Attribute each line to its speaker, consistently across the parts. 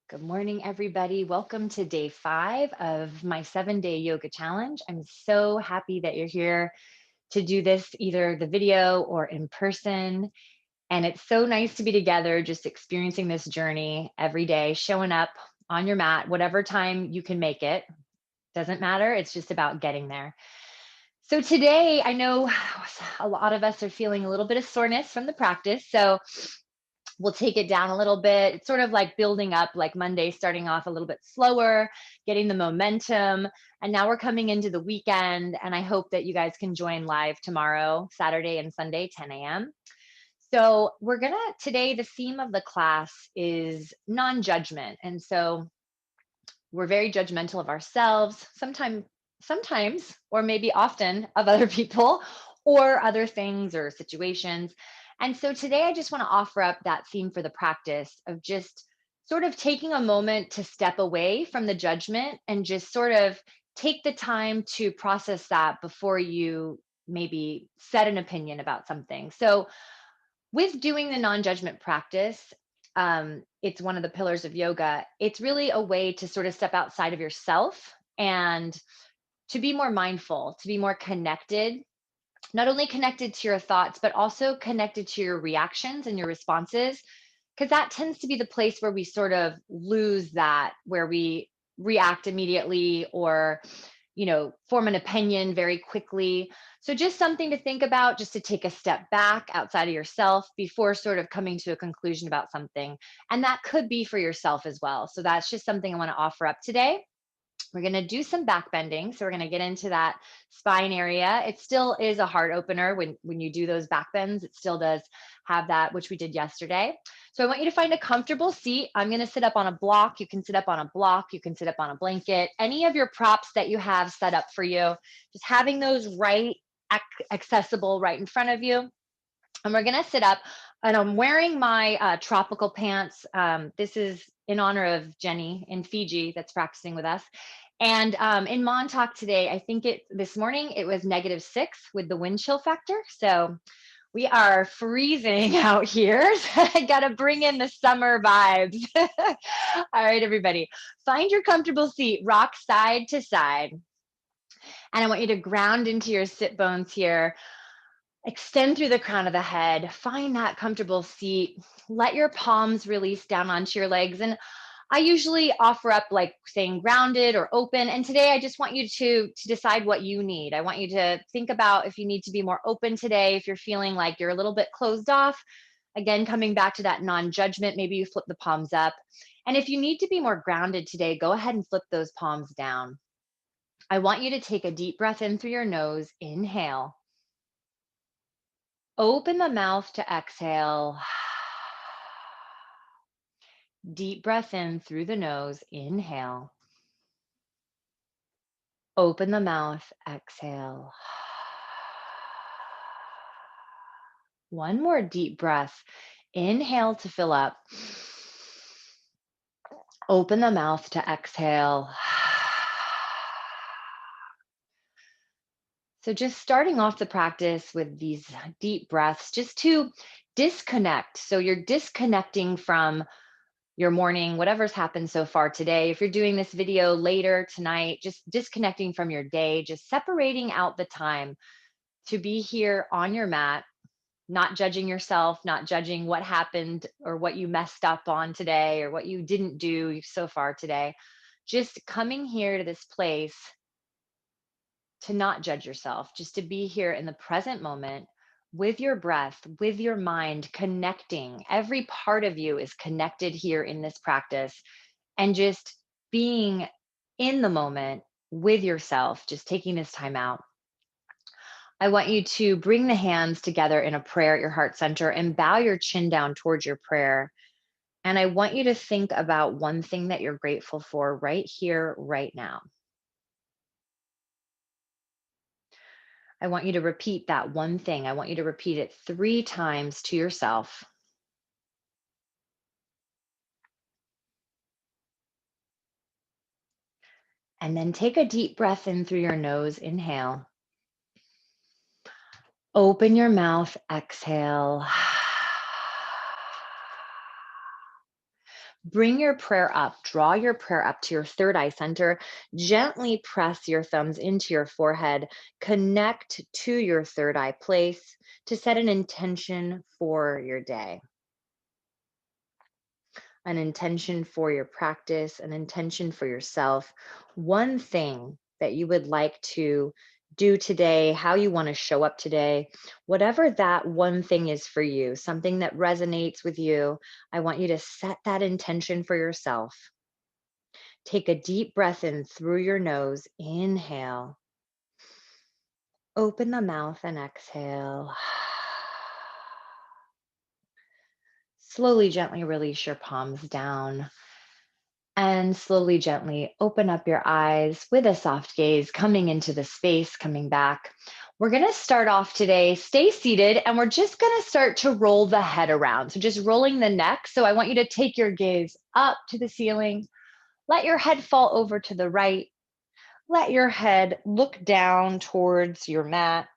Speaker 1: Good morning, everybody. Welcome to day 5 of my 7-day yoga challenge. I'm so happy that you're here to do this, either the video or in person. And it's so nice to be together, just experiencing this journey every day, showing up on your mat, whatever time you can make it. Doesn't matter. It's just about getting there. So today, I know a lot of us are feeling a little bit of soreness from the practice. So we'll take it down a little bit. It's sort of like building up, like Monday, starting off a little bit slower, getting the momentum. And now we're coming into the weekend. And I hope that you guys can join live tomorrow, Saturday and Sunday, 10 a.m. So today, the theme of the class is non-judgment. And so we're very judgmental of ourselves, sometimes, or maybe often of other people or other things or situations. And so today I just want to offer up that theme for the practice of just sort of taking a moment to step away from the judgment and just sort of take the time to process that before you maybe set an opinion about something. So with doing the non-judgment practice, it's one of the pillars of yoga. It's really a way to sort of step outside of yourself and to be more mindful, to be more connected, not only connected to your thoughts, but also connected to your reactions and your responses, because that tends to be the place where we sort of lose that, where we react immediately or form an opinion very quickly. So just something to think about, just to take a step back outside of yourself before sort of coming to a conclusion about something. And that could be for yourself as well. So that's just something I want to offer up today. We're going to do some back bending. So we're going to get into that spine area. It still is a heart opener when you do those back bends. It still does have that, which we did yesterday. So I want you to find a comfortable seat. I'm going to sit up on a block. You can sit up on a block. You can sit up on a blanket. Any of your props that you have set up for you, just having those accessible right in front of you. And we're going to sit up. And I'm wearing my tropical pants. This is in honor of Jenny in Fiji that's practicing with us. And in Montauk today, I think this morning it was -6 with the wind chill factor. So we are freezing out here. I got to bring in the summer vibes. All right, everybody, find your comfortable seat, rock side to side. And I want you to ground into your sit bones here. Extend through the crown of the head, find that comfortable seat, let your palms release down onto your legs. And I usually offer up like saying grounded or open. And today I just want you to decide what you need. I want you to think about if you need to be more open today, if you're feeling like you're a little bit closed off. Again, coming back to that non-judgment, maybe you flip the palms up. And if you need to be more grounded today, go ahead and flip those palms down. I want you to take a deep breath in through your nose. Inhale. Open the mouth to exhale. Deep breath in through the nose. Inhale. Open the mouth. Exhale. One more deep breath. Inhale to fill up. Open the mouth to exhale. So, just starting off the practice with these deep breaths, just to disconnect. So, you're disconnecting from your morning, whatever's happened so far today. If you're doing this video later tonight, just disconnecting from your day, just separating out the time to be here on your mat, not judging yourself, not judging what happened or what you messed up on today or what you didn't do so far today. Just coming here to this place to not judge yourself, just to be here in the present moment with your breath, with your mind, connecting. Every part of you is connected here in this practice, and just being in the moment with yourself, just taking this time out. I want you to bring the hands together in a prayer at your heart center and bow your chin down towards your prayer. And I want you to think about one thing that you're grateful for right here, right now. I want you to repeat that one thing. I want you to repeat it 3 times to yourself. And then take a deep breath in through your nose. Inhale. Open your mouth. Exhale. Bring your prayer up, draw your prayer up to your third eye center. Gently press your thumbs into your forehead. Connect to your third eye place to set an intention for your day, an intention for your practice, an intention for yourself, one thing that you would like to do today, how you want to show up today, whatever that one thing is for you, something that resonates with you. I want you to set that intention for yourself. Take a deep breath in through your nose. Inhale. Open the mouth and exhale. Slowly, gently release your palms down and slowly, gently open up your eyes with a soft gaze, coming into the space, coming back. We're going to start off today. Stay seated, and we're just going to start to roll the head around. So, just rolling the neck. So, I want you to take your gaze up to the ceiling. Let your head fall over to the right. Let your head look down towards your mat,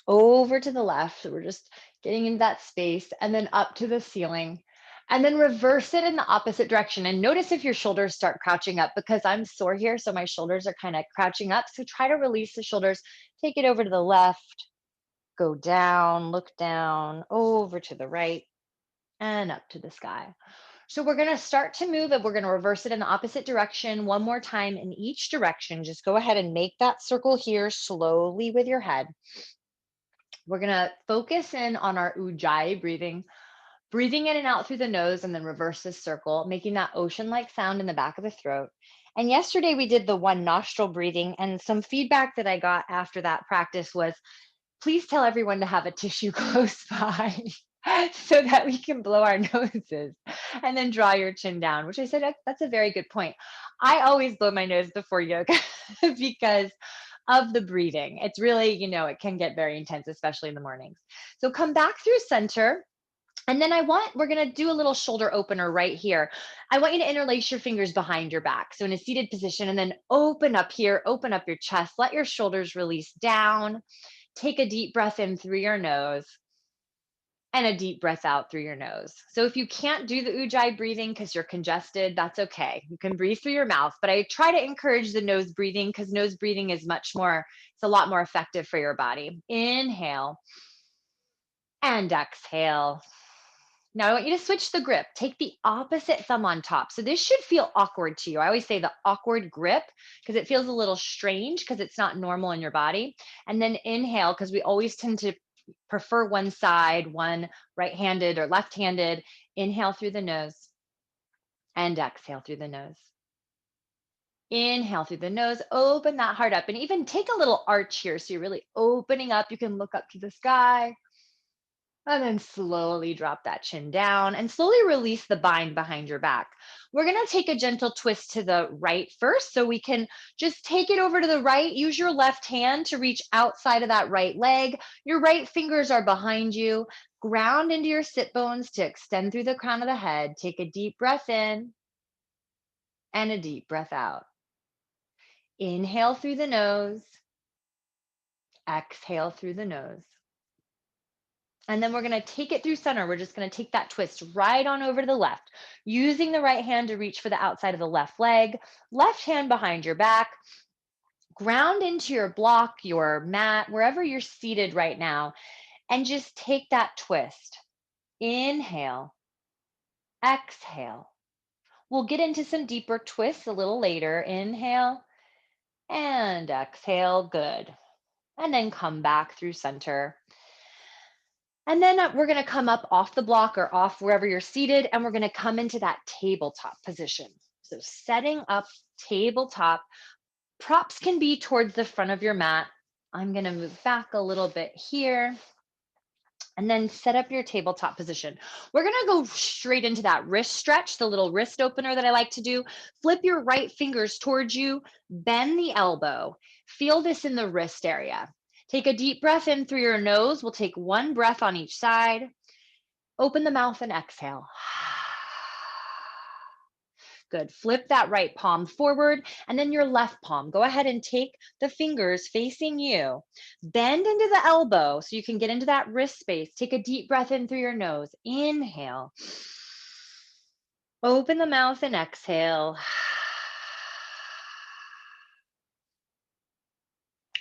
Speaker 1: over to the left. So we're just getting into that space, and then up to the ceiling. And then reverse it in the opposite direction. And notice if your shoulders start crouching up, because I'm sore here. So my shoulders are kind of crouching up. So try to release the shoulders. Take it over to the left, go down, look down, over to the right, and up to the sky. So we're going to start to move and we're going to reverse it in the opposite direction one more time in each direction. Just go ahead and make that circle here slowly with your head. We're going to focus in on our ujjayi breathing, breathing in and out through the nose, and then reverse this circle, making that ocean-like sound in the back of the throat. And yesterday we did the one nostril breathing, and some feedback that I got after that practice was, please tell everyone to have a tissue close by so that we can blow our noses and then draw your chin down, which I said, that's a very good point. I always blow my nose before yoga because of the breathing. It's really, it can get very intense, especially in the mornings. So come back through center. And then we're going to do a little shoulder opener right here. I want you to interlace your fingers behind your back. So in a seated position, and then open up here, open up your chest, let your shoulders release down. Take a deep breath in through your nose and a deep breath out through your nose. So if you can't do the ujjayi breathing because you're congested, that's okay. You can breathe through your mouth, but I try to encourage the nose breathing because nose breathing is it's a lot more effective for your body. Inhale and exhale. Now I want you to switch the grip. Take the opposite thumb on top. So this should feel awkward to you. I always say the awkward grip because it feels a little strange because it's not normal in your body. And then inhale, because we always tend to prefer one side, one right-handed or left-handed. Inhale through the nose and exhale through the nose. Inhale through the nose, open that heart up, and even take a little arch here. So you're really opening up. You can look up to the sky. And then slowly drop that chin down and slowly release the bind behind your back. We're going to take a gentle twist to the right first. So we can just take it over to the right. Use your left hand to reach outside of that right leg. Your right fingers are behind you. Ground into your sit bones to extend through the crown of the head. Take a deep breath in and a deep breath out. Inhale through the nose. Exhale through the nose. And then we're going to take it through center. We're just going to take that twist right on over to the left, using the right hand to reach for the outside of the left leg, left hand behind your back, ground into your block, your mat, wherever you're seated right now, and just take that twist. Inhale, exhale. We'll get into some deeper twists a little later. Inhale and exhale. Good. And then come back through center. And then we're going to come up off the block or off wherever you're seated, and we're going to come into that tabletop position. So setting up tabletop, props can be towards the front of your mat. I'm going to move back a little bit here and then set up your tabletop position. We're going to go straight into that wrist stretch, the little wrist opener that I like to do. Flip your right fingers towards you, bend the elbow. Feel this in the wrist area. Take a deep breath in through your nose. We'll take one breath on each side. Open the mouth and exhale. Good. Flip that right palm forward and then your left palm. Go ahead and take the fingers facing you. Bend into the elbow so you can get into that wrist space. Take a deep breath in through your nose. Inhale. Open the mouth and exhale.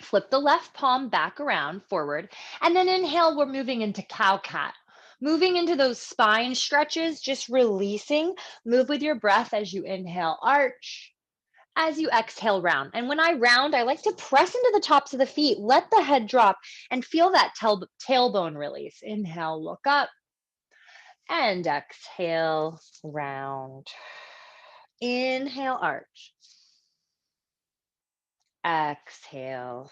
Speaker 1: Flip the left palm back around forward. And then inhale, we're moving into cow cat. Moving into those spine stretches, just releasing. Move with your breath as you inhale, arch. As you exhale, round. And when I round, I like to press into the tops of the feet, let the head drop, and feel that tailbone release. Inhale, look up, and exhale, round. Inhale, arch. Exhale.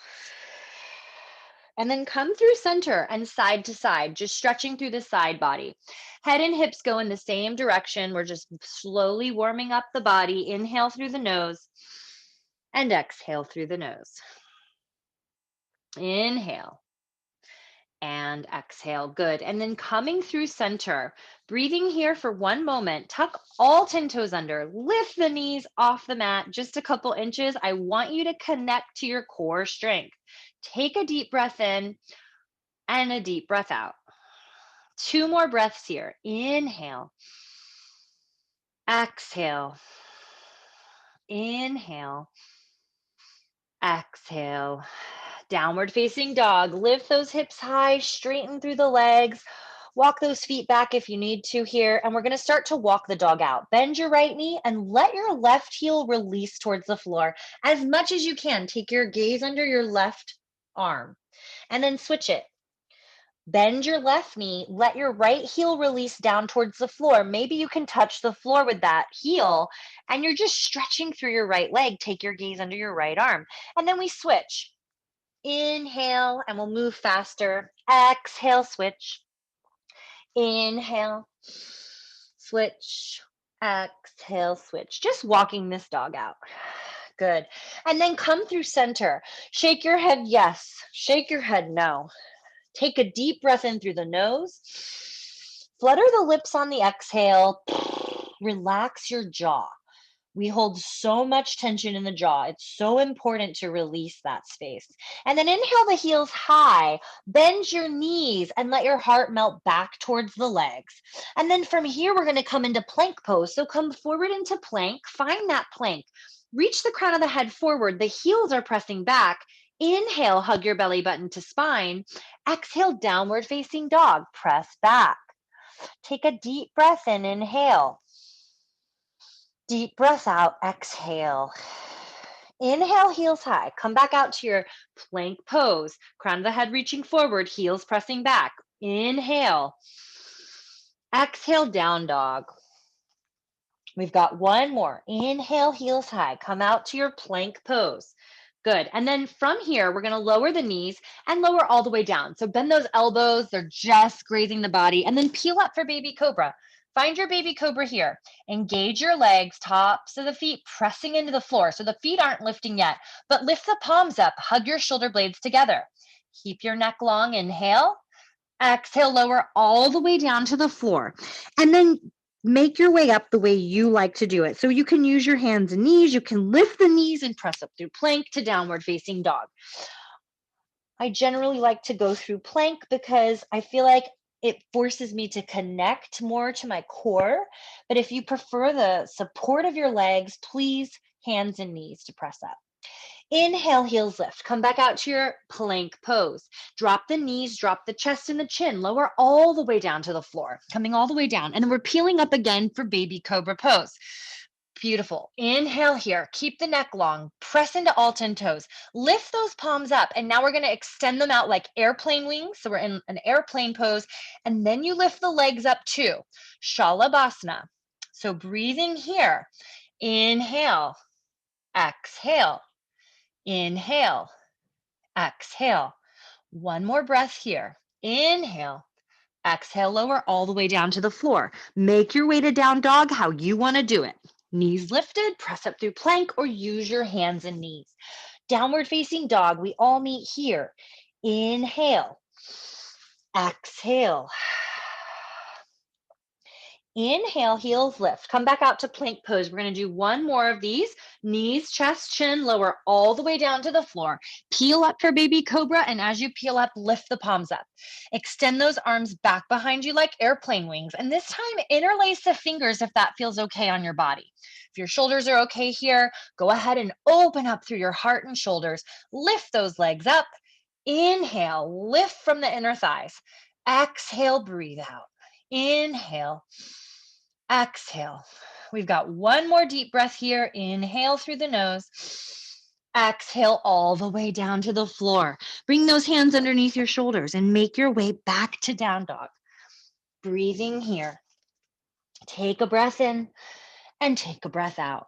Speaker 1: And then come through center and side to side, just stretching through the side body. Head and hips go in the same direction. We're just slowly warming up the body. Inhale through the nose and exhale through the nose. Inhale and exhale. Good. And then coming through center, breathing here for 1 moment. Tuck all 10 toes under. Lift the knees off the mat just a couple inches. I want you to connect to your core strength. Take a deep breath in and a deep breath out. 2 more breaths here. Inhale. Exhale. Inhale. Exhale. Downward facing dog. Lift those hips high, straighten through the legs. Walk those feet back if you need to here. And we're going to start to walk the dog out. Bend your right knee and let your left heel release towards the floor as much as you can. Take your gaze under your left arm and then switch it. Bend your left knee, let your right heel release down towards the floor. Maybe you can touch the floor with that heel and you're just stretching through your right leg. Take your gaze under your right arm. And then we switch. Inhale, and we'll move faster. Exhale, switch. Inhale, switch. Exhale, switch. Just walking this dog out. Good. And then come through center. Shake your head yes. Shake your head no. Take a deep breath in through the nose. Flutter the lips on the exhale. Relax your jaw. We hold so much tension in the jaw. It's so important to release that space. And then inhale the heels high, bend your knees, and let your heart melt back towards the legs. And then from here, we're going to come into plank pose. So come forward into plank, find that plank. Reach the crown of the head forward. The heels are pressing back. Inhale, hug your belly button to spine. Exhale, downward facing dog. Press back. Take a deep breath in. Inhale. Deep breath out, exhale. Inhale, heels high. Come back out to your plank pose. Crown of the head reaching forward, heels pressing back. Inhale. Exhale, down dog. We've got 1 more. Inhale, heels high. Come out to your plank pose. Good. And then from here, we're going to lower the knees and lower all the way down. So bend those elbows. They're just grazing the body. And then peel up for baby cobra. Find your baby cobra here. Engage your legs, tops of the feet pressing into the floor. So the feet aren't lifting yet, but lift the palms up. Hug your shoulder blades together. Keep your neck long. Inhale. Exhale, lower all the way down to the floor. And then make your way up the way you like to do it. So you can use your hands and knees. You can lift the knees and press up through plank to downward facing dog. I generally like to go through plank because I feel like it forces me to connect more to my core. But if you prefer the support of your legs, please hands and knees to press up. Inhale, heels lift. Come back out to your plank pose. Drop the knees, drop the chest and the chin. Lower all the way down to the floor, coming all the way down. And then we're peeling up again for baby cobra pose. Beautiful. Inhale here. Keep the neck long. Press into all 10 toes. Lift those palms up. And now we're going to extend them out like airplane wings. So we're in an airplane pose. And then you lift the legs up too. Shalabhasana. So breathing here. Inhale. Exhale. Inhale. Exhale. 1 more breath here. Inhale. Exhale, lower all the way down to the floor. Make your way to down dog how you want to do it. Knees lifted, press up through plank, or use your hands and knees. Downward facing dog, we all meet here. Inhale. Exhale. Inhale, heels lift. Come back out to plank pose. We're going to do one more of these. Knees, chest, chin, lower all the way down to the floor. Peel up for baby cobra, and as you peel up, lift the palms up. Extend those arms back behind you like airplane wings. And this time, interlace the fingers if that feels okay on your body. If your shoulders are okay here, go ahead and open up through your heart and shoulders. Lift those legs up. Inhale, lift from the inner thighs. Exhale, breathe out. Inhale, exhale. We've got one more deep breath here. Inhale through the nose. Exhale all the way down to the floor. Bring those hands underneath your shoulders and make your way back to down dog. Breathing here. Take a breath in and take a breath out.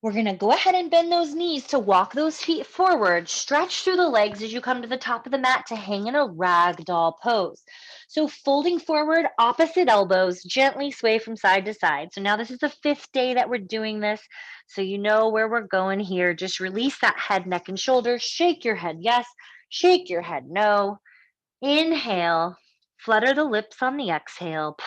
Speaker 1: We're going to go ahead and bend those knees to walk those feet forward. Stretch through the legs as you come to the top of the mat to hang in a ragdoll pose. So folding forward, opposite elbows, gently sway from side to side. So now this is the 5th day that we're doing this. So you know where we're going here. Just release that head, neck, and shoulders. Shake your head yes, shake your head no. Inhale, flutter the lips on the exhale.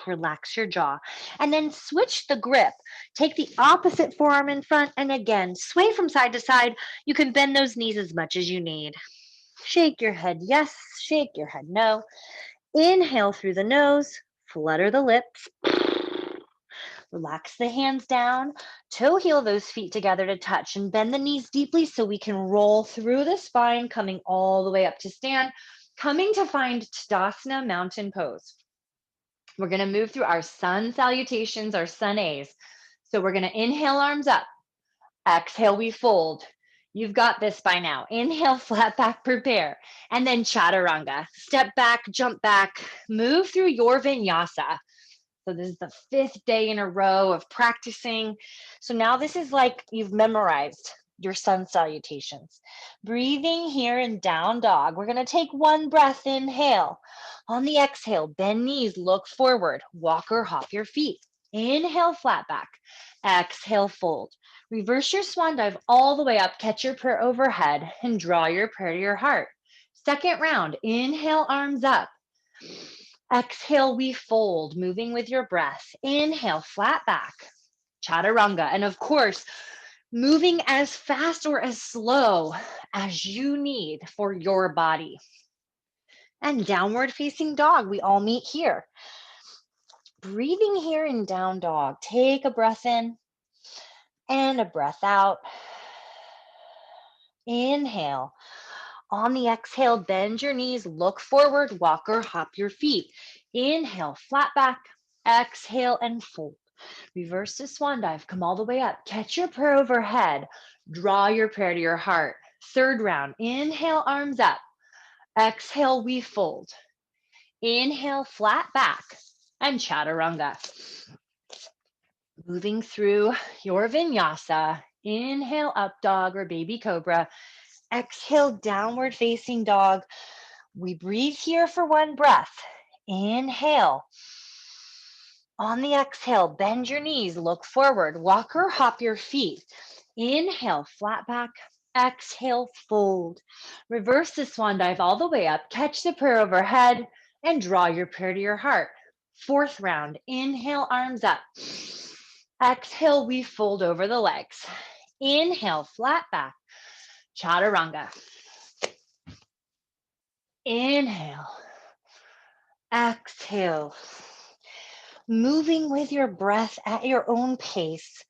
Speaker 1: Relax your jaw. And then switch the grip. Take the opposite forearm in front and again, sway from side to side. You can bend those knees as much as you need. Shake your head yes, shake your head no. Inhale through the nose, flutter the lips. Relax the hands down. Toe heel those feet together to touch and bend the knees deeply so we can roll through the spine, coming all the way up to stand, coming to find Tadasana mountain pose. We're going to move through our sun salutations, our sun A's. So we're going to inhale, arms up. Exhale, we fold. You've got this by now. Inhale, flat back, prepare. And then chaturanga. Step back, jump back, move through your vinyasa. So this is the 5th day in a row of practicing. So now this is like you've memorized your sun salutations. Breathing here in down dog. We're going to take one breath, inhale. On the exhale, bend knees, look forward, walk or hop your feet. Inhale, flat back. Exhale, fold. Reverse your swan dive all the way up, catch your prayer overhead, and draw your prayer to your heart. Second round, inhale, arms up. Exhale, we fold, moving with your breath. Inhale, flat back, chaturanga. And of course, moving as fast or as slow as you need for your body. And downward facing dog, we all meet here. Breathing here in down dog. Take a breath in and a breath out. Inhale. On the exhale, bend your knees, look forward, walk or hop your feet. Inhale, flat back. Exhale and fold. Reverse the swan dive. Come all the way up. Catch your prayer overhead. Draw your prayer to your heart. Third round. Inhale, arms up. Exhale, we fold. Inhale, flat back and chaturanga. Moving through your vinyasa. Inhale, up dog or baby cobra. Exhale, downward facing dog. We breathe here for one breath. Inhale. On the exhale, bend your knees, look forward, walk or hop your feet. Inhale, flat back. Exhale, fold. Reverse the swan dive all the way up. Catch the prayer overhead and draw your prayer to your heart. Fourth round. Inhale, arms up. Exhale, we fold over the legs. Inhale, flat back. Chaturanga. Inhale. Exhale. Moving with your breath at your own pace.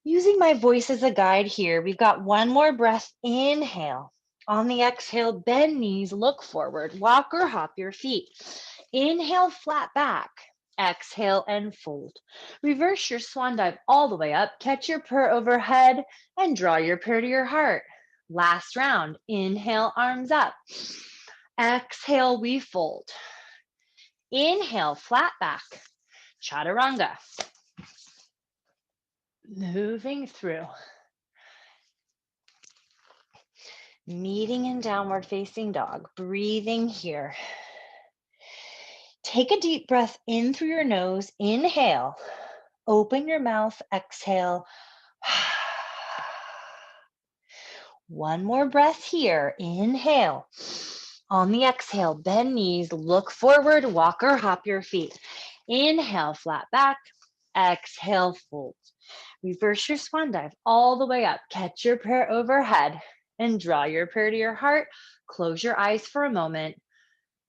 Speaker 1: Using my voice as a guide here, we've got one more breath. Inhale. On the exhale, bend knees, look forward, walk or hop your feet. Inhale, flat back. Exhale and fold. Reverse your swan dive all the way up. Catch your prayer overhead and draw your prayer to your heart. Last round. Inhale, arms up. Exhale, we fold. Inhale, flat back. Chaturanga. Moving through. Meeting in downward facing dog. Breathing here. Take a deep breath in through your nose. Inhale. Open your mouth. Exhale. One more breath here. Inhale. On the exhale, bend knees, look forward, walk or hop your feet. Inhale, flat back. Exhale, fold. Reverse your swan dive all the way up. Catch your prayer overhead and draw your prayer to your heart. Close your eyes for a moment.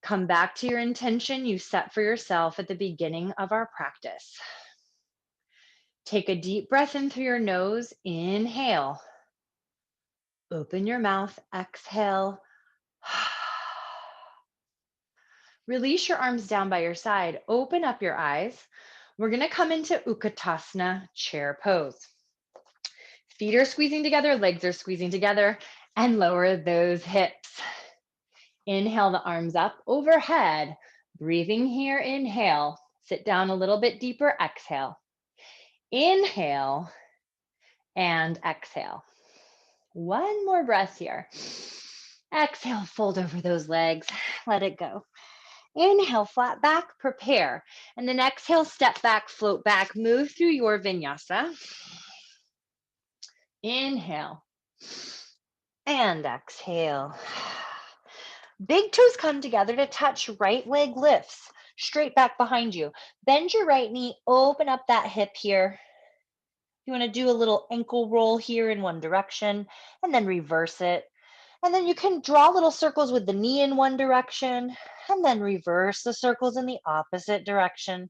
Speaker 1: Come back to your intention you set for yourself at the beginning of our practice. Take a deep breath in through your nose. Inhale. Open your mouth. Exhale. Release your arms down by your side. Open up your eyes. We're going to come into Utkatasana, chair pose. Feet are squeezing together, legs are squeezing together, and lower those hips. Inhale the arms up overhead. Breathing here, inhale. Sit down a little bit deeper, exhale. Inhale and exhale. One more breath here. Exhale, fold over those legs. Let it go. Inhale, flat back, prepare. And then exhale, step back, float back, move through your vinyasa. Inhale and exhale. Big toes come together to touch, right leg lifts straight back behind you. Bend your right knee, open up that hip here. You want to do a little ankle roll here in one direction and then reverse it. And then you can draw little circles with the knee in one direction and then reverse the circles in the opposite direction.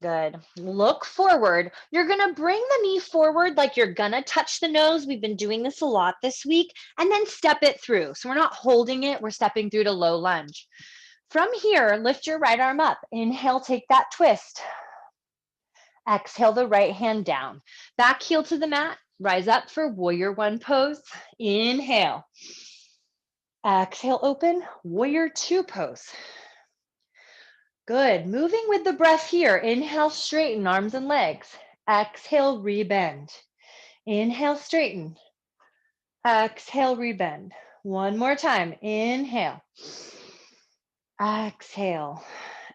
Speaker 1: Good. Look forward. You're going to bring the knee forward like you're going to touch the nose. We've been doing this a lot this week. And then step it through. So we're not holding it. We're stepping through to low lunge. From here, lift your right arm up. Inhale, take that twist. Exhale the right hand down. Back heel to the mat. Rise up for warrior one pose. Inhale. Exhale, open. Warrior two pose. Good. Moving with the breath here. Inhale, straighten arms and legs. Exhale, rebend. Inhale, straighten. Exhale, rebend. One more time. Inhale. Exhale.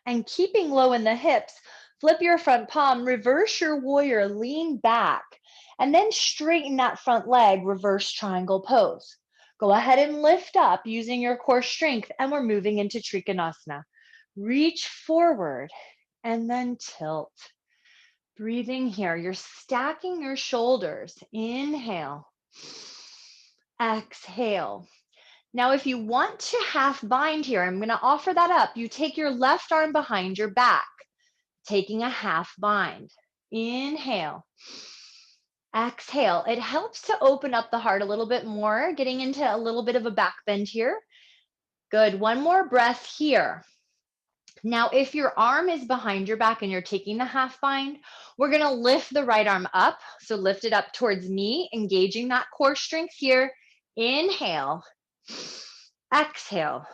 Speaker 1: And keeping low in the hips, flip your front palm, reverse your warrior, lean back, and then straighten that front leg, reverse triangle pose. Go ahead and lift up using your core strength, and we're moving into Trikonasana. Reach forward and then tilt. Breathing here, you're stacking your shoulders. Inhale. Exhale. Now, if you want to half bind here, I'm going to offer that up. You take your left arm behind your back, taking a half bind. Inhale. Exhale. It helps to open up the heart a little bit more, getting into a little bit of a back bend here. Good. One more breath here. Now, if your arm is behind your back and you're taking the half bind, we're going to lift the right arm up. So lift it up towards me, engaging that core strength here. Inhale. Exhale.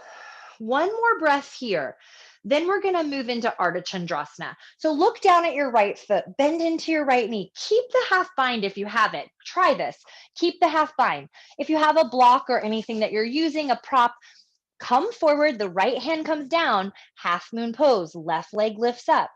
Speaker 1: One more breath here. Then we're going to move into Ardha Chandrasana. So look down at your right foot, bend into your right knee. Keep the half bind if you have it. Try this. Keep the half bind. If you have a block or anything that you're using, a prop, come forward, the right hand comes down, half moon pose, left leg lifts up.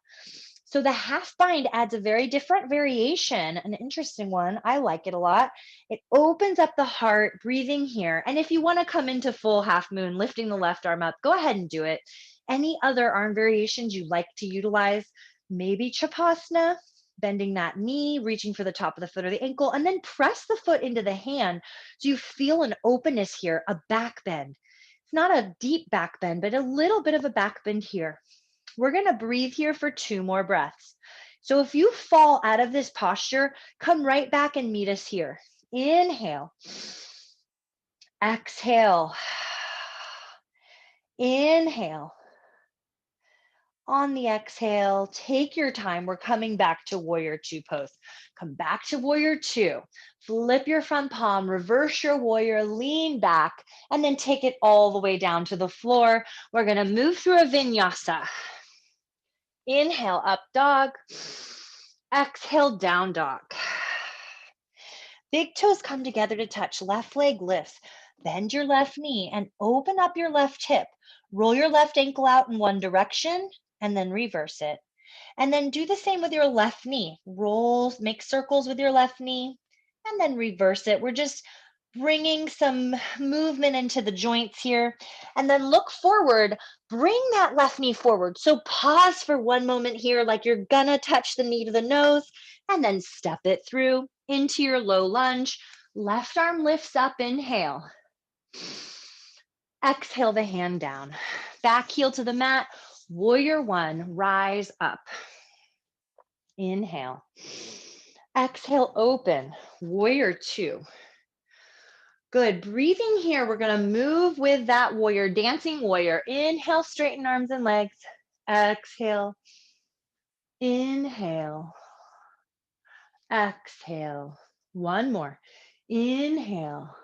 Speaker 1: So the half bind adds a very different variation, an interesting one. I like it a lot. It opens up the heart, breathing here. And if you want to come into full half moon, lifting the left arm up, go ahead and do it. Any other arm variations you like to utilize? Maybe Chapasana, bending that knee, reaching for the top of the foot or the ankle, and then press the foot into the hand so you feel an openness here, a back bend. It's not a deep back bend, but a little bit of a back bend here. We're going to breathe here for 2 more breaths. So if you fall out of this posture, come right back and meet us here. Inhale. Exhale. Inhale. On the exhale, take your time. We're coming back to warrior two pose. Come back to warrior two. Flip your front palm, reverse your warrior, lean back, and then take it all the way down to the floor. We're going to move through a vinyasa. Inhale, up dog. Exhale, down dog. Big toes come together to touch. Left leg lifts. Bend your left knee and open up your left hip. Roll your left ankle out in one direction and then reverse it. And then do the same with your left knee. Roll, make circles with your left knee and then reverse it. We're just bringing some movement into the joints here. And then look forward, bring that left knee forward. So pause for one moment here, like you're gonna touch the knee to the nose, and then step it through into your low lunge. Left arm lifts up, inhale. Exhale the hand down. Back heel to the mat. Warrior one, rise up. Inhale. Exhale, open. Warrior two. Good. Breathing here, we're going to move with that warrior, dancing warrior. Inhale, straighten arms and legs. Exhale. Inhale. Exhale. One more. Inhale.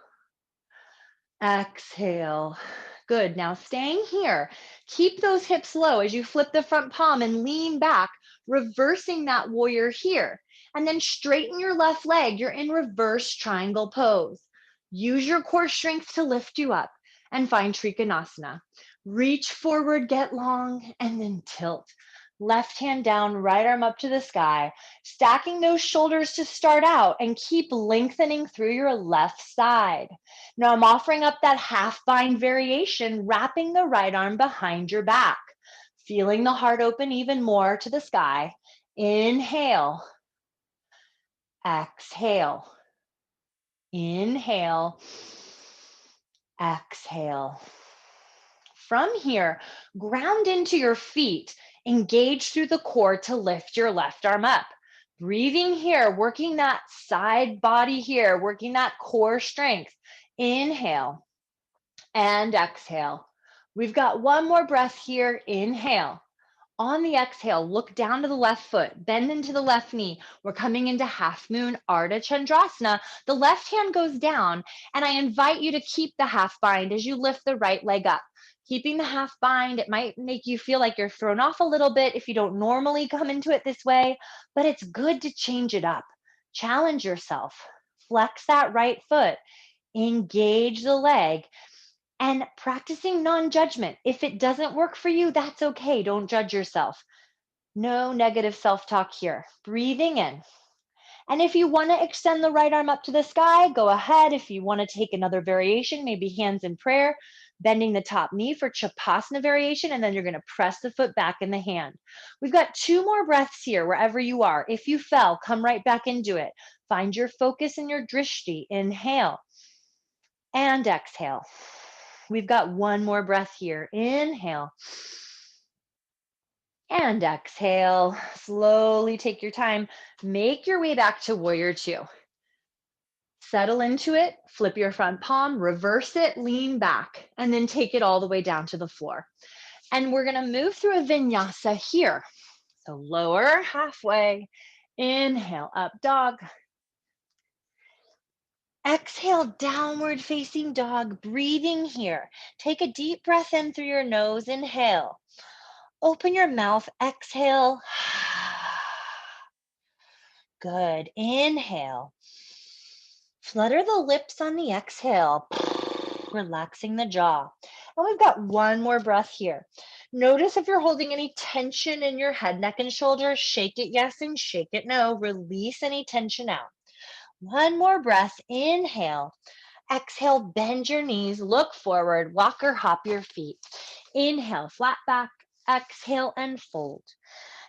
Speaker 1: Exhale. Good. Now staying here. Keep those hips low as you flip the front palm and lean back, reversing that warrior here. And then straighten your left leg. You're in reverse triangle pose. Use your core strength to lift you up and find Trikonasana. Reach forward, get long, and then tilt. Left hand down, right arm up to the sky, stacking those shoulders to start out and keep lengthening through your left side. Now I'm offering up that half bind variation, wrapping the right arm behind your back, feeling the heart open even more to the sky. Inhale, exhale, inhale, exhale. From here, ground into your feet, engage through the core to lift your left arm up. Breathing here, working that side body here, working that core strength. Inhale and exhale. We've got one more breath here. Inhale. On the exhale, look down to the left foot, bend into the left knee. We're coming into half moon Ardha Chandrasana. The left hand goes down, and I invite you to keep the half bind as you lift the right leg up. Keeping the half bind, it might make you feel like you're thrown off a little bit if you don't normally come into it this way, but it's good to change it up. Challenge yourself. Flex that right foot. Engage the leg and practicing non judgment. If it doesn't work for you, that's okay. Don't judge yourself. No negative self talk here. Breathing in. And if you want to extend the right arm up to the sky, go ahead. If you want to take another variation, maybe hands in prayer, bending the top knee for Chapasana variation, and then you're going to press the foot back in the hand. We've got two more breaths here, wherever you are. If you fell, come right back into it. Find your focus in your drishti. Inhale and exhale. We've got one more breath here. Inhale and exhale. Slowly take your time. Make your way back to warrior two. Settle into it, flip your front palm, reverse it, lean back, and then take it all the way down to the floor. And we're going to move through a vinyasa here. So lower halfway. Inhale, up dog. Exhale, downward facing dog, breathing here. Take a deep breath in through your nose. Inhale. Open your mouth. Exhale. Good. Inhale. Flutter the lips on the exhale, relaxing the jaw. And we've got one more breath here. Notice if you're holding any tension in your head, neck, and shoulders. Shake it yes and shake it no. Release any tension out. One more breath. Inhale. Exhale, bend your knees, look forward, walk or hop your feet. Inhale, flat back. Exhale and fold.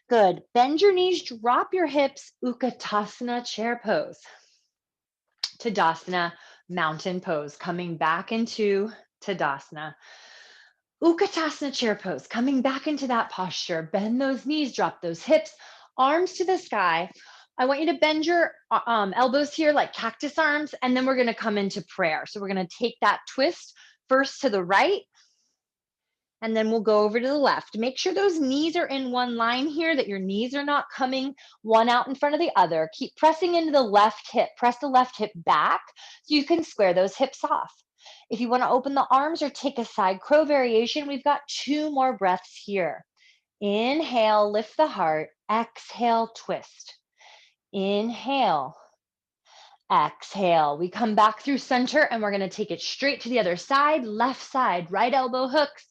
Speaker 1: Good. Bend your knees, drop your hips, Utkatasana chair pose. Tadasana mountain pose, coming back into Tadasana. Utkatasana chair pose, coming back into that posture. Bend those knees, drop those hips, arms to the sky. I want you to bend your elbows here like cactus arms, and then we're going to come into prayer. So we're going to take that twist first to the right, and then we'll go over to the left. Make sure those knees are in one line here, that your knees are not coming one out in front of the other. Keep pressing into the left hip. Press the left hip back so you can square those hips off. If you want to open the arms or take a side crow variation, we've got two more breaths here. Inhale, lift the heart. Exhale, twist. Inhale. Exhale. We come back through center and we're going to take it straight to the other side. Left side, right elbow hooks.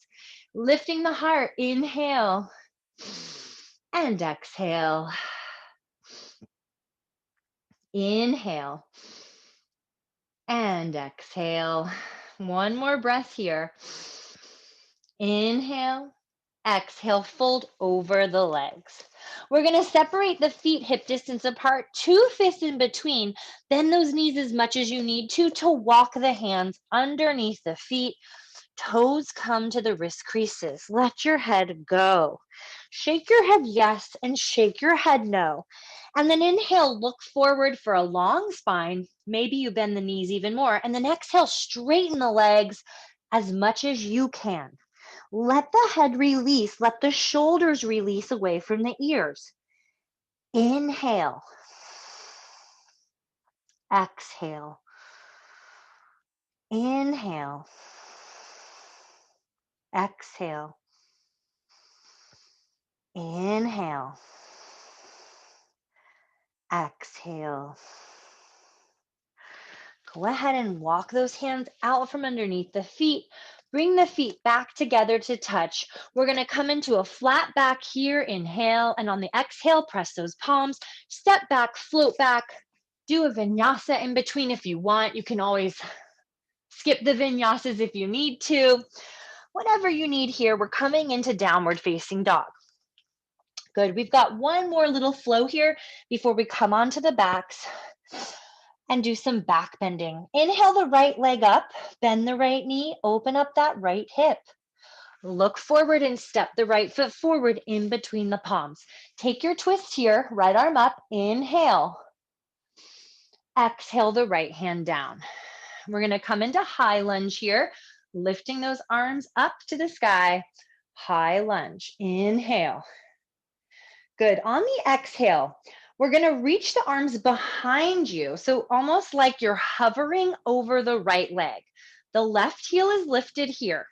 Speaker 1: Lifting the heart, inhale and exhale. Inhale And exhale. One more breath here. Inhale, exhale, fold over the legs. We're going to separate the feet hip distance apart, 2 fists in between. Bend those knees as much as you need to walk the hands underneath the feet. Toes come to the wrist creases. Let your head go. Shake your head yes and shake your head no. And then inhale, look forward for a long spine. Maybe you bend the knees even more. And then exhale, straighten the legs as much as you can. Let the head release. Let the shoulders release away from the ears. Inhale. Exhale. Inhale. Exhale. Inhale. Exhale. Go ahead and walk those hands out from underneath the feet. Bring the feet back together to touch. We're going to come into a flat back here. Inhale. And on the exhale, press those palms. Step back, float back. Do a vinyasa in between if you want. You can always skip the vinyasas if you need to. Whatever you need here, we're coming into downward facing dog. Good. We've got one more little flow here before we come onto the backs and do some back bending. Inhale the right leg up, bend the right knee, open up that right hip. Look forward and step the right foot forward in between the palms. Take your twist here, right arm up, inhale. Exhale the right hand down. We're going to come into high lunge here, lifting those arms up to the sky. High lunge, inhale. Good. On the exhale, we're going to reach the arms behind you. So almost like you're hovering over the right leg. The left heel is lifted here.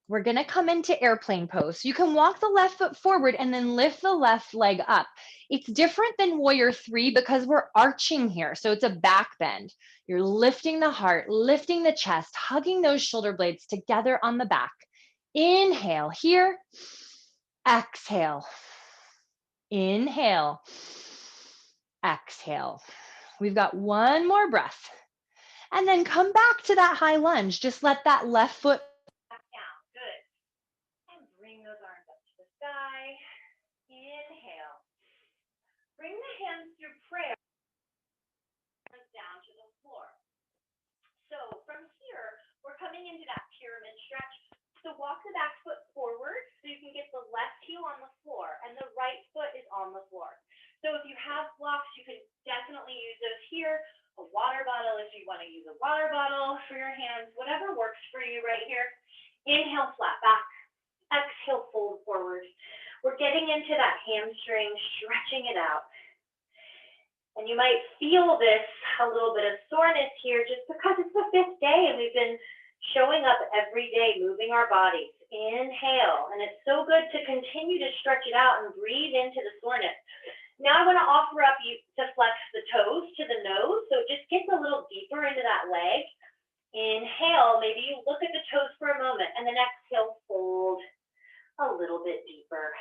Speaker 1: We're going to come into airplane pose. You can walk the left foot forward and then lift the left leg up. It's different than warrior 3 because we're arching here. So it's a back bend. You're lifting the heart, lifting the chest, hugging those shoulder blades together on the back. Inhale here. Exhale. Inhale. Exhale. We've got one more breath. And then come back to that high lunge. Just let that left foot back down. Good. And bring those arms up to the sky. Inhale. Bring the hands through prayer down to the floor. So from here, we're coming into that pyramid stretch. So walk the back foot forward so you can get the left heel on the floor and the right foot is on the floor. So if you have blocks, you can definitely use those here. A water bottle if you want to use a water bottle for your hands, whatever works for you right here. Inhale, flat back. Exhale, fold forward. We're getting into that hamstring, stretching it out. And you might feel this, a little bit of soreness here just because it's the 5th day and we've been showing up every day, moving our bodies. Inhale. And it's so good to continue to stretch it out and breathe into the soreness. Now I'm going to offer up you to flex the toes to the nose. So it just gets a little deeper into that leg. Inhale. Maybe you look at the toes for a moment and then exhale, fold a little bit deeper.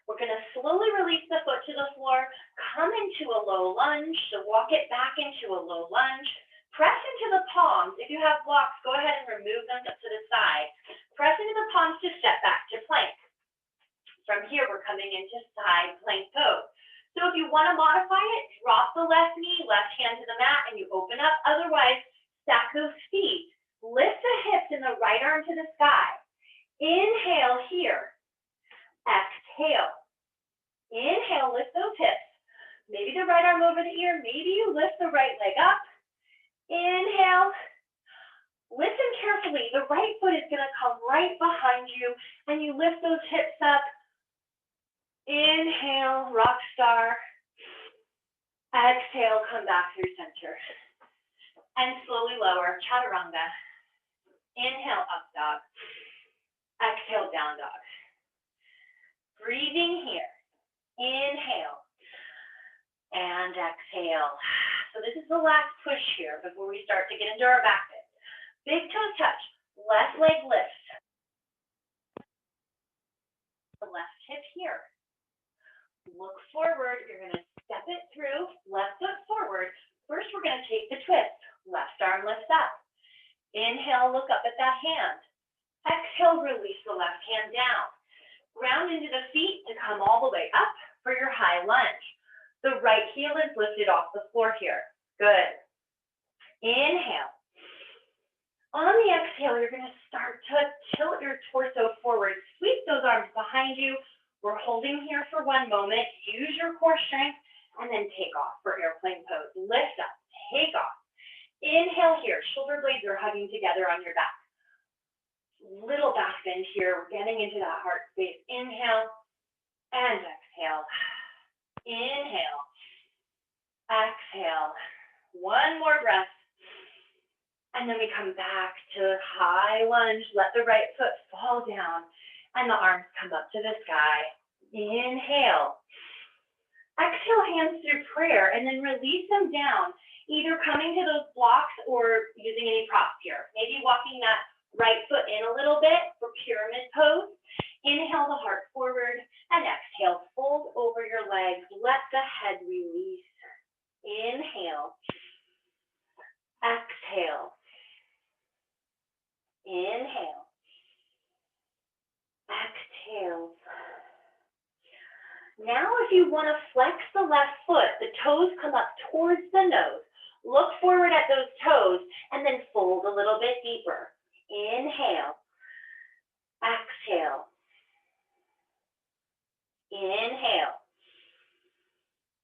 Speaker 1: We're going to slowly release the foot to the floor, come into a low lunge. So walk it back into a low lunge. Press into the palms. If you have blocks, go ahead and remove them to the side. Press into the palms to step back to plank. From here, we're coming into side plank pose. So if you want to modify it, drop the left knee, left hand to the mat, and you open up. Otherwise, stack those feet. Lift the hips and the right arm to the sky. Inhale here. Exhale. Inhale, lift those hips. Maybe the right arm over the ear. Maybe you lift the right leg up. Inhale. Listen carefully. The right foot is going to come right behind you, and you lift those hips up. Inhale, rock star. Exhale, come back through center. And slowly lower, chaturanga. Inhale, up dog. Exhale, down dog. Breathing here. Inhale. And exhale. So this is the last push here before we start to get into our back bend. Big toe touch. Left leg lifts. The left hip here. Look forward. You're going to step it through. Left foot forward.
Speaker 2: First, we're going to take the twist. Left arm lifts up. Inhale, look up at that hand. Exhale, release the left hand down. Ground into the feet to come all the way up for your high lunge. The right heel is lifted off the floor here. Good. Inhale. On the exhale, you're going to start to tilt your torso forward. Sweep those arms behind you. We're holding here for 1 moment. Use your core strength and then take off for airplane pose. Lift up, take off. Inhale here. Shoulder blades are hugging together on your back. Little back bend here. We're getting into that heart space. Inhale and exhale. Inhale. Exhale. 1 more breath. And then we come back to high lunge. Let the right foot fall down and the arms come up to the sky. Inhale. Exhale, hands through prayer, and then release them down, either coming to those blocks or using any props here. Maybe walking that right foot in a little bit for pyramid pose. Inhale the heart forward and exhale, fold over your legs. Let the head release. Inhale. Exhale. Inhale. Exhale. Now if you want to flex the left foot, the toes come up towards the nose. Look forward at those toes and then fold a little bit deeper. Inhale. Exhale. Inhale.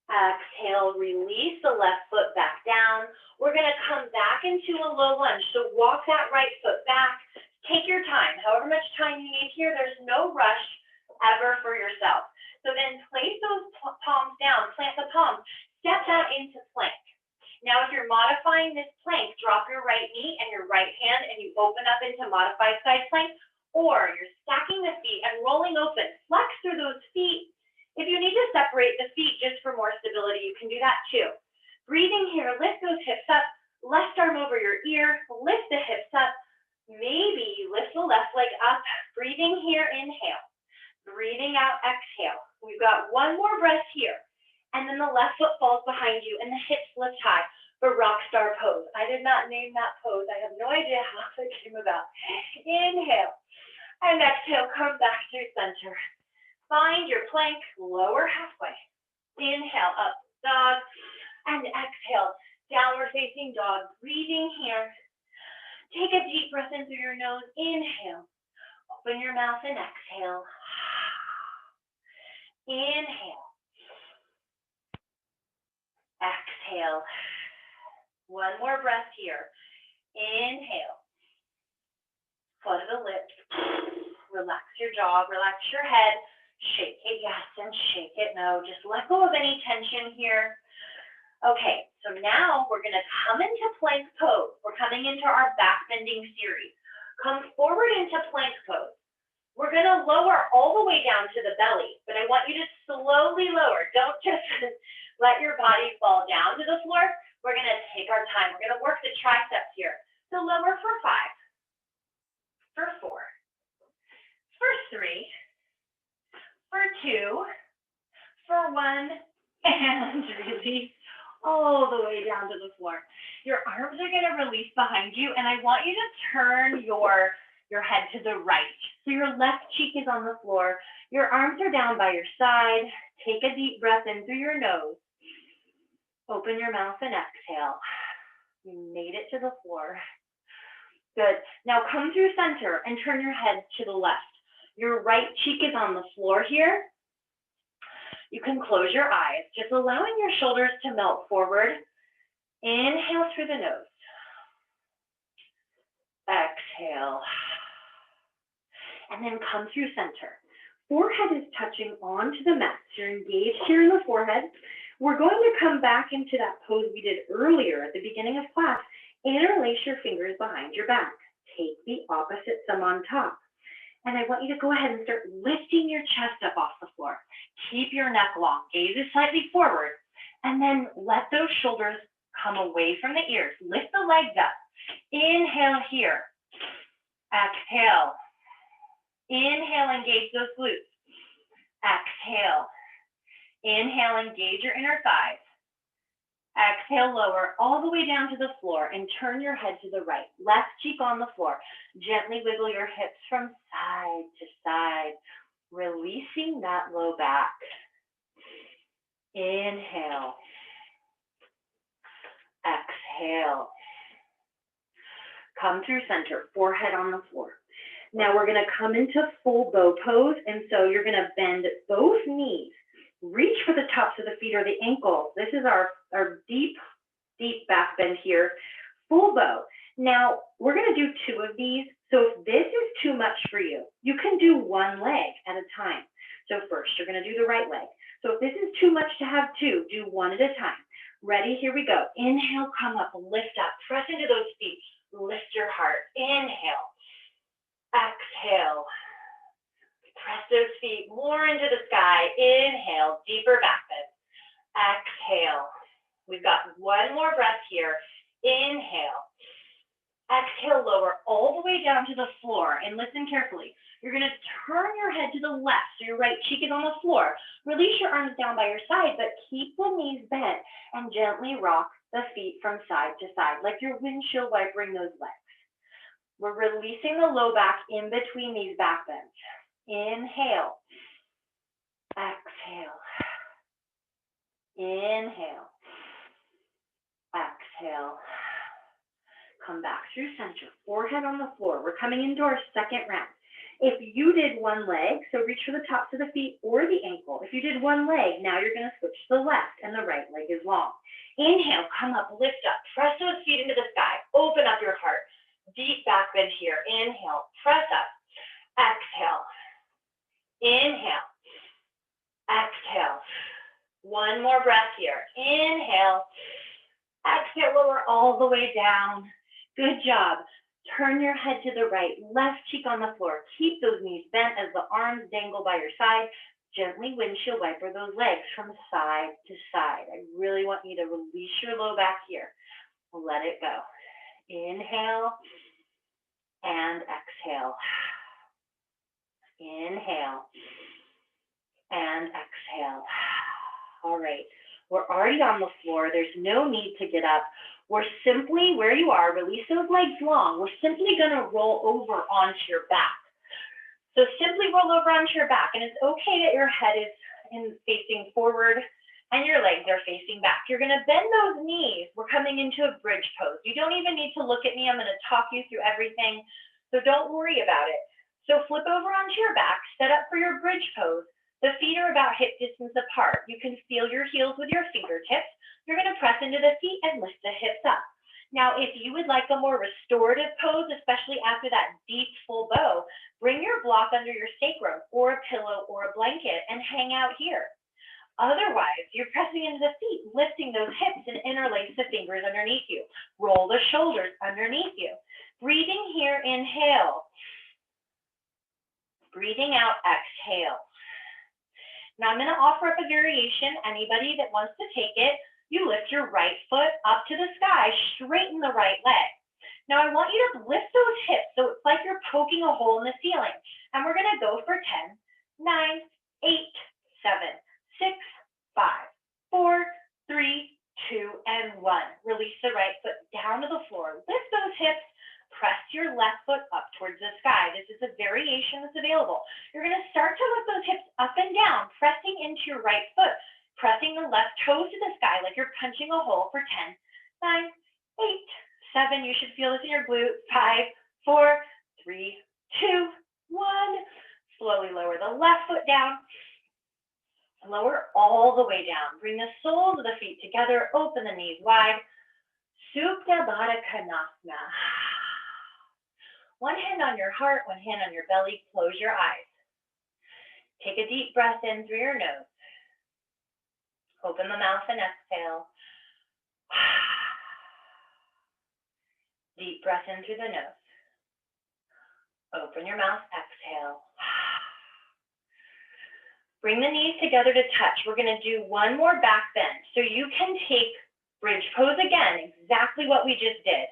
Speaker 2: Exhale, release the left foot back down. We're going to come back into a low lunge. So walk that right foot back. Take your time, however much time you need here. There's no rush ever for yourself. So then place those palms down, plant the palms, step that into plank. Now if you're modifying this plank, drop your right knee and your right hand and you open up into modified side plank, or you're stacking the feet and rolling open. Flex through those feet. If you need to separate the feet just for more stability, you can do that too. Breathing here, lift those hips up, left arm over your ear, lift the hips up. Maybe you lift the left leg up. Breathing here, inhale. Breathing out, exhale. We've got 1 more breath here. And then the left foot falls behind you and the hips lift high for rock star pose. I did not name that pose. I have no idea how it came about. Inhale. And exhale, come back to center. Find your plank, lower halfway. Inhale, up dog. And exhale, downward facing dog. Breathing here. Take a deep breath in through your nose. Inhale. Open your mouth and exhale. Inhale. Exhale. 1 more breath here. Inhale. Flutter the lips. Relax your jaw. Relax your head. Shake it yes and shake it no. Just let go of any tension here. Okay, so now we're going to come into plank pose. We're coming into our back bending series. Come forward into plank pose. We're going to lower all the way down to the belly, but I want you to slowly lower. Don't just let your body fall down to the floor. We're going to take our time. We're going to work the triceps here. So lower for 5, for 4, for 3, for 2, for 1, and release all the way down to the floor. Your arms are going to release behind you, and I want you to turn your head to the right. So your left cheek is on the floor. Your arms are down by your side. Take a deep breath in through your nose. Open your mouth and exhale. You made it to the floor. Good. Now come through center and turn your head to the left. Your right cheek is on the floor here. You can close your eyes, just allowing your shoulders to melt forward. Inhale through the nose. Exhale. And then come through center. Forehead is touching onto the mat. So you're engaged here in the forehead. We're going to come back into that pose we did earlier at the beginning of class. Interlace your fingers behind your back. Take the opposite thumb on top. And I want you to go ahead and start lifting your chest up off the floor. Keep your neck long. Gaze is slightly forward. And then let those shoulders come away from the ears. Lift the legs up. Inhale here. Exhale. Inhale, engage those glutes. Exhale. Inhale, engage your inner thighs. Exhale, lower all the way down to the floor and turn your head to the right. Left cheek on the floor. Gently wiggle your hips from side to side, releasing that low back. Inhale. Exhale. Come through center, forehead on the floor. Now we're going to come into full bow pose, and so you're going to bend both knees. Reach for the tops of the feet or the ankles. This is our deep back bend here. Full bow. Now, we're going to do 2 of these. So if this is too much for you, you can do one leg at a time. So first, you're going to do the right leg. So if this is too much to have 2, do one at a time. Ready? Here we go. Inhale, come up, lift up, press into those feet. Lift your heart. Inhale. Exhale. Press those feet more into the sky. Inhale, deeper back bend. Exhale. We've got one more breath here. Inhale. Exhale, lower all the way down to the floor. And listen carefully. You're going to turn your head to the left, so your right cheek is on the floor. Release your arms down by your side, but keep the knees bent and gently rock the feet from side to side, like you're windshield wipering those legs. We're releasing the low back in between these back bends. Inhale. Exhale. Inhale. Exhale. Come back through center, forehead on the floor. We're coming into our second round. If you did one leg, so reach for the tops of the feet or the ankle. If you did one leg, now you're going to switch to the left, and the right leg is long. Inhale, come up, lift up, press those feet into the sky. Open up your heart. Deep back bend here. Inhale, press up. Exhale. Inhale. Exhale. One more breath here. Inhale. Exhale, lower all the way down. Good job. Turn your head to the right, left cheek on the floor. Keep those knees bent as the arms dangle by your side. Gently windshield wiper those legs from side to side. I really want you to release your low back here. Let it go. Inhale and exhale. Inhale and exhale. All right. We're already on the floor. There's no need to get up. We're simply, where you are, release those legs long. We're simply going to roll over onto your back. So simply roll over onto your back. And it's okay that your head is facing forward and your legs are facing back. You're going to bend those knees. We're coming into a bridge pose. You don't even need to look at me. I'm going to talk you through everything. So don't worry about it. So flip over onto your back, set up for your bridge pose. The feet are about hip distance apart. You can feel your heels with your fingertips. You're going to press into the feet and lift the hips up. Now, if you would like a more restorative pose, especially after that deep full bow, bring your block under your sacrum or a pillow or a blanket and hang out here. Otherwise, you're pressing into the feet, lifting those hips and interlace the fingers underneath you. Roll the shoulders underneath you. Breathing here, inhale. Breathing out, exhale. Now I'm going to offer up a variation. Anybody that wants to take it, you lift your right foot up to the sky, straighten the right leg. Now I want you to lift those hips so it's like you're poking a hole in the ceiling. And we're going to go for 10, 9, 8, 7, 6, 5, 4, 3, 2, and 1. Release the right foot down to the floor. Lift those hips. Press your left foot up towards the sky. This is a variation that's available. You're going to start to lift those hips up and down, pressing into your right foot, pressing the left toes to the sky like you're punching a hole for 10, 9, 8, 7. You should feel this in your glute. 5, 4, 3, 2, 1. Slowly lower the left foot down. Lower all the way down. Bring the soles of the feet together. Open the knees wide. Supta Baddha Konasana. One hand on your heart, one hand on your belly. Close your eyes. Take a deep breath in through your nose. Open the mouth and exhale. Deep breath in through the nose. Open your mouth, exhale. Bring the knees together to touch. We're going to do one more back bend. So you can take bridge pose again, exactly what we just did.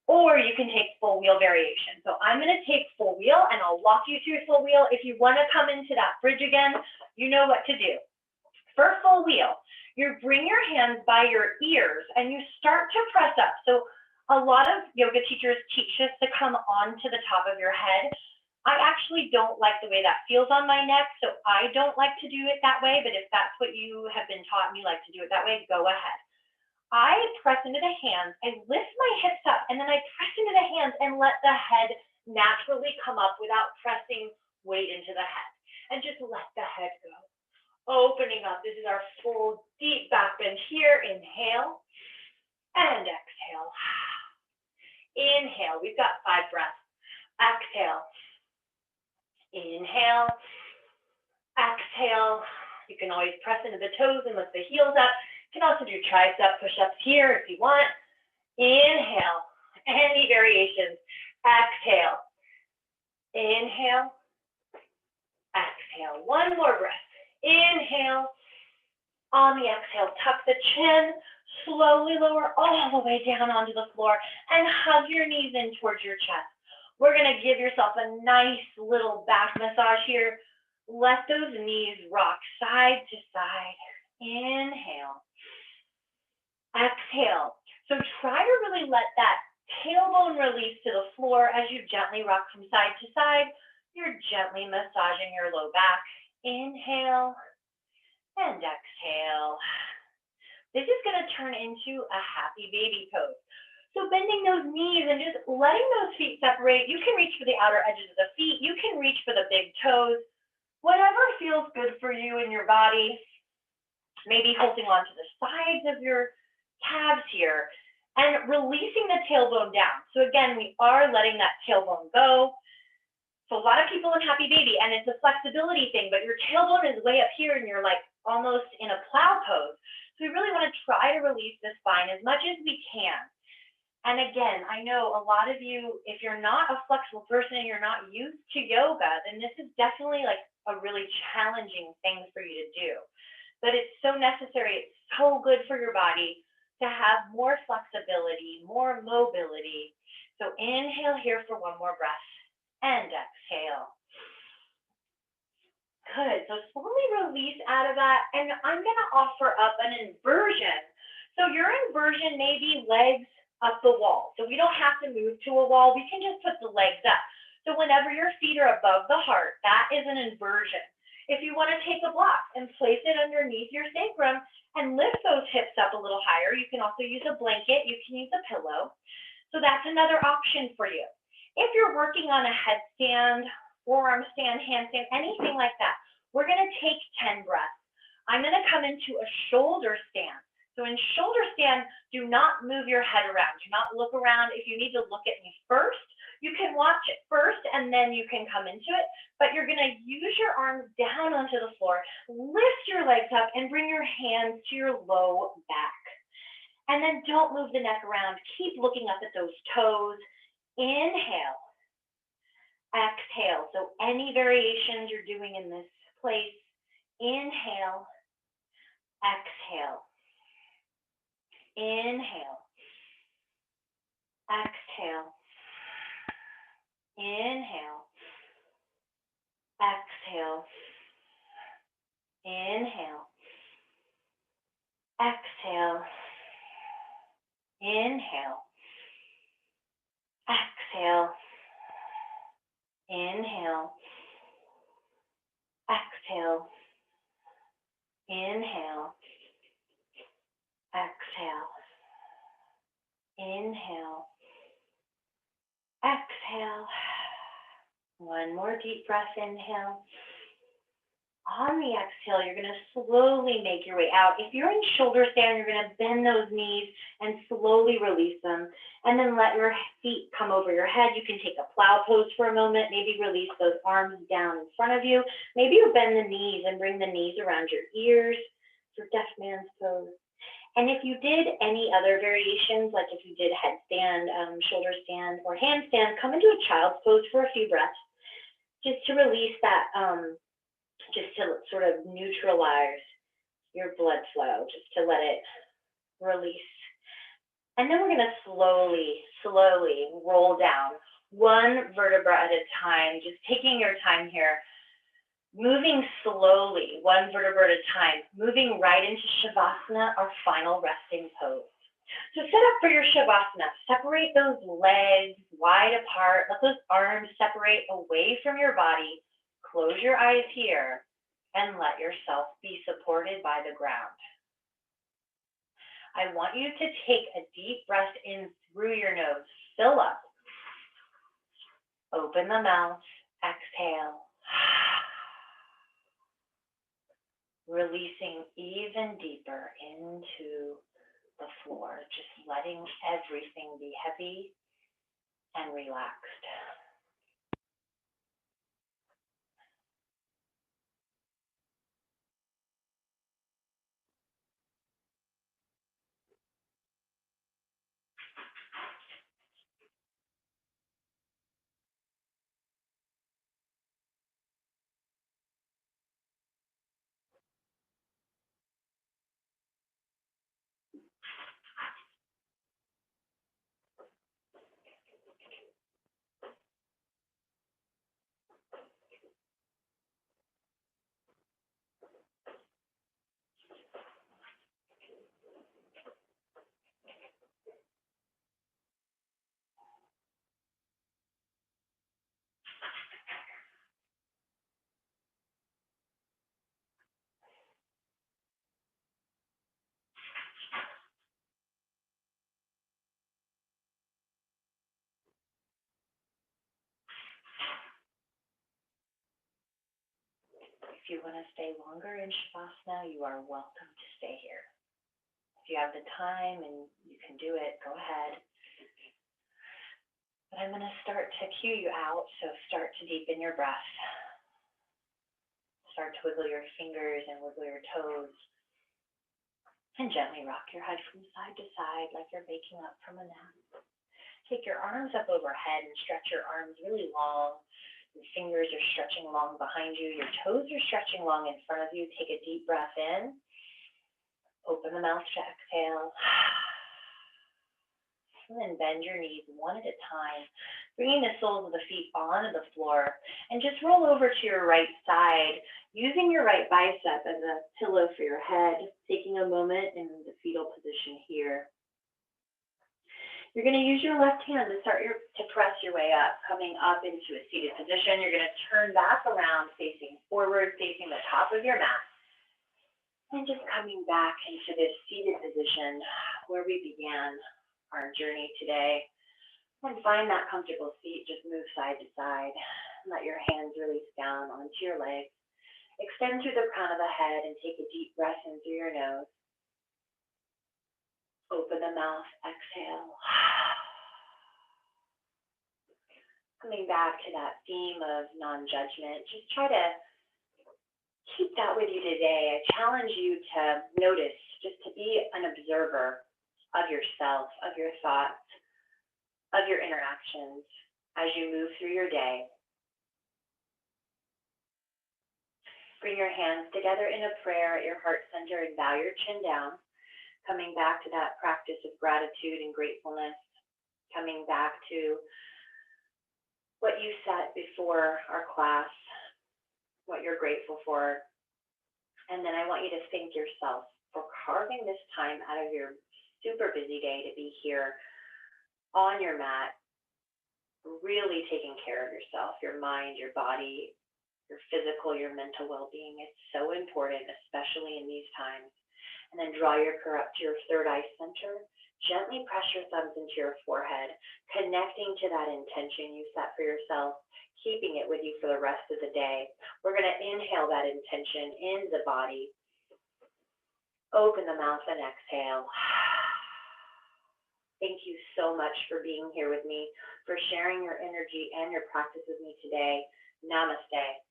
Speaker 2: Or you can take full wheel variation. So I'm going to take full wheel and I'll walk you through full wheel. If you want to come into that bridge again, you know what to do. For full wheel, You bring your hands by your ears and you start to press up. So a lot of yoga teachers teach us to come onto the top of your head. I actually don't like the way that feels on my neck, so I don't like to do it that way, but if that's what you have been taught and you like to do it that way, go ahead. I press into the hands, I lift my hips up, and then I press into the hands and let the head naturally come up without pressing weight into the head. And just let the head go. Opening up, this is our full deep back bend here. Inhale and exhale. Inhale, we've got 5 breaths. Exhale. Inhale, exhale. You can always press into the toes and lift the heels up. You can also do tricep push-ups here if you want. Inhale, any variations. Exhale, inhale, exhale. One more breath. Inhale, on the exhale, tuck the chin, slowly lower all the way down onto the floor and hug your knees in towards your chest. We're going to give yourself a nice little back massage here. Let those knees rock side to side. Inhale. Exhale. So try to really let that tailbone release to the floor as you gently rock from side to side. You're gently massaging your low back. Inhale and exhale. This is going to turn into a happy baby pose. So bending those knees and just letting those feet separate. You can reach for the outer edges of the feet. You can reach for the big toes. Whatever feels good for you in your body. Maybe holding on to the sides of your calves here and releasing the tailbone down. So again, we are letting that tailbone go. So a lot of people in happy baby, and it's a flexibility thing, but your tailbone is way up here and you're like almost in a plow pose. So we really want to try to release the spine as much as we can. And again, I know a lot of you, if you're not a flexible person and you're not used to yoga, then this is definitely like a really challenging thing for you to do. But it's so necessary, it's so good for your body to have more flexibility, more mobility. So inhale here for one more breath and exhale. Good, so slowly release out of that. And I'm gonna offer up an inversion. So your inversion may be legs up the wall. So we don't have to move to a wall. We can just put the legs up. So whenever your feet are above the heart, that is an inversion. If you want to take a block and place it underneath your sacrum and lift those hips up a little higher, you can also use a blanket. You can use a pillow. So that's another option for you. If you're working on a headstand, forearm stand, handstand, anything like that, we're going to take 10 breaths. I'm going to come into a shoulder stand. So in shoulder stand, do not move your head around. Do not look around. If you need to look at me first, you can watch it first and then you can come into it. But you're going to use your arms down onto the floor, lift your legs up and bring your hands to your low back. And then don't move the neck around. Keep looking up at those toes. Inhale. Exhale. So any variations you're doing in this place, inhale. Exhale. Inhale, exhale, inhale, exhale, inhale, exhale, inhale, exhale, inhale, exhale, inhale, exhale, inhale, exhale. One more deep breath, inhale. On the exhale, you're going to slowly make your way out. If you're in shoulder stand, you're going to bend those knees and slowly release them. And then let your feet come over your head. You can take a plow pose for a moment. Maybe release those arms down in front of you. Maybe you bend the knees and bring the knees around your ears for deaf man's pose. And if you did any other variations, like if you did headstand, shoulder stand, or handstand, come into a child's pose for a few breaths, just to release that, just to sort of neutralize your blood flow, just to let it release. And then we're going to slowly, slowly roll down one vertebra at a time, just taking your time here. Moving slowly, one vertebra at a time, moving right into Shavasana, our final resting pose. So set up for your Shavasana. Separate those legs wide apart. Let those arms separate away from your body. Close your eyes here and let yourself be supported by the ground. I want you to take a deep breath in through your nose. Fill up. Open the mouth. Exhale. Releasing even deeper into the floor, just letting everything be heavy and relaxed. If you want to stay longer in Shavasana, you are welcome to stay here. If you have the time and you can do it, go ahead. But I'm going to start to cue you out, so start to deepen your breath. Start to wiggle your fingers and wiggle your toes. And gently rock your head from side to side like you're waking up from a nap. Take your arms up overhead and stretch your arms really long. Your fingers are stretching long behind you. Your toes are stretching long in front of you. Take a deep breath in. Open the mouth to exhale. And then bend your knees one at a time, bringing the soles of the feet onto the floor. And just roll over to your right side, using your right bicep as a pillow for your head, taking a moment in the fetal position here. You're going to use your left hand to press your way up, coming up into a seated position. You're going to turn back around, facing forward, facing the top of your mat. And just coming back into this seated position where we began our journey today. And find that comfortable seat. Just move side to side. Let your hands release down onto your legs. Extend through the crown of the head and take a deep breath in through your nose. Open the mouth, exhale. Coming back to that theme of non-judgment, just try to keep that with you today. I challenge you to notice, just to be an observer of yourself, of your thoughts, of your interactions as you move through your day. Bring your hands together in a prayer at your heart center and bow your chin down. Coming back to that practice of gratitude and gratefulness, coming back to what you set before our class, what you're grateful for. And then I want you to thank yourself for carving this time out of your super busy day to be here on your mat, really taking care of yourself, your mind, your body, your physical, your mental well-being. It's so important, especially in these times. And then draw your prayer up to your third eye center. Gently press your thumbs into your forehead, connecting to that intention you set for yourself, keeping it with you for the rest of the day. We're going to inhale that intention in the body. Open the mouth and exhale. Thank you so much for being here with me, for sharing your energy and your practice with me today. Namaste.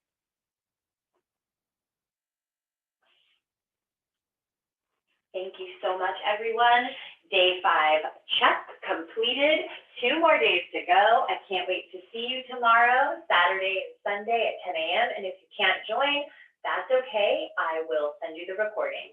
Speaker 2: Thank you so much, everyone. Day 5, check, completed. 2 more days to go. I can't wait to see you tomorrow, Saturday and Sunday at 10 a.m. And if you can't join, that's okay. I will send you the recording.